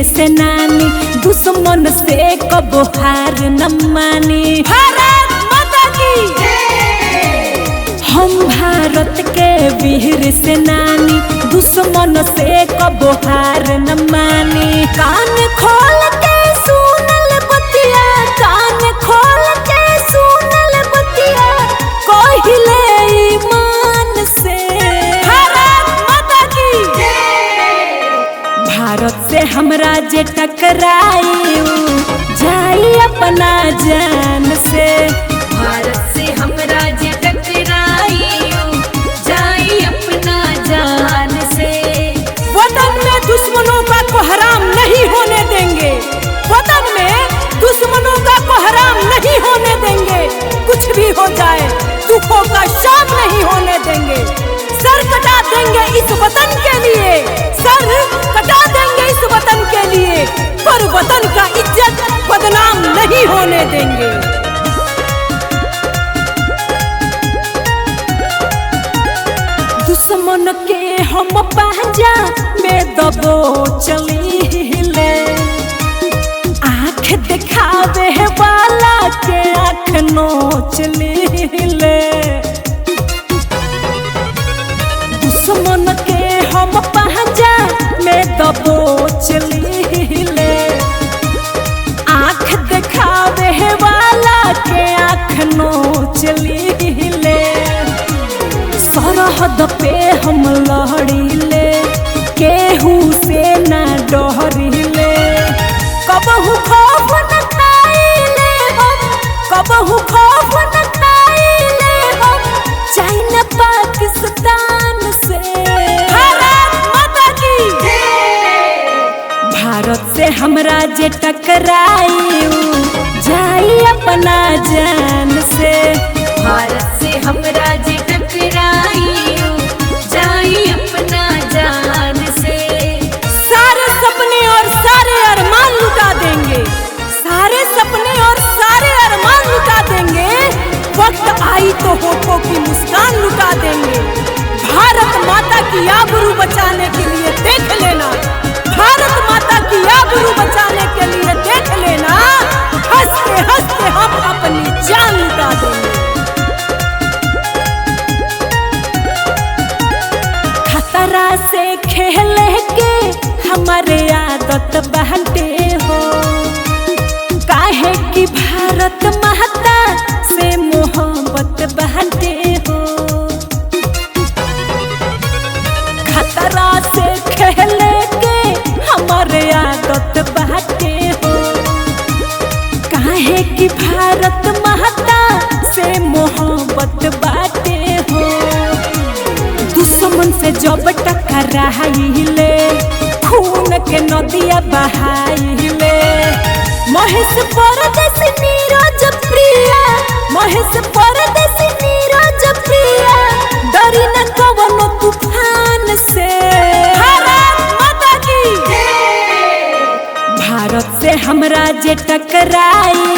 सेनानी, दुश्मन से कबो हार न मानी। भारत माता की हम भारत के वीर सेनानी, दुश्मन से कबो हार न मानी। कान खोल के सुनल बतिया, कान खोल के सुनल बतिया, कहिले ईमान से। भारत माता की भारत से हमरा जे टकराई जाई अपना जान से। भारत से हमरा जे टकराई जाई अपना जान से। वतन में दुश्मनों का कोहराम नहीं होने देंगे, वतन में दुश्मनों का कोहराम नहीं होने देंगे। कुछ भी हो जाए दुखों का शाम नहीं होने देंगे। सर कटा देंगे इस वतन के लिए, सर कटा देंगे इस वतन के लिए, पर वतन का इज्जत बदनाम नहीं होने देंगे। दुश्मन के हम पांजा में दबो चलीले, आँख दिखावे वाला के आँख नोच लीले। दुश्मन के हम पांजा में दबो चलीले, आँख दिखावे वाला के आँख नोच लीले। सरहद पे हम लड़ीले, केहू से न डरिले। कबहू खौफ न खाइले हम, कबहू खौफ न खाइले हम, चाइना पाकिस्तान से। भारत माता की भारत से हमरा जे टकराई जाई अपना जान से। भारत से हमरा जे टकराई जाई अपना जान से। सारे सपने और सारे अरमान लुटा देंगे, सारे सपने और सारे अरमान लुटा देंगे। वक्त आई तो होठों की मुस्कान लुटा देंगे। भारत माता की आबरू बचाने के लिए देख लेना, भारत माता की आबरू बचाने के लिए देख लेना। हंसते हंसते हम अपनी जान लुटा देंगे। खतरा से खेले के हमारे आदत बाटे हो, काहे कि भारत माता से मोहब्बत बाटे हो। खतरा से खेले के हमारे आदत बाटे हो, काहे कि भारत माता से मोहब्बत बाटे हो। दुश्मन से जब टकराइले, खून के नदिया बहाइले। महेश परदेसी नीरज प्रिया, महेश परदेसी नीरज प्रिया, डरी न कवनो तूफान से। भारत माता की भारत से हमरा जे टकराई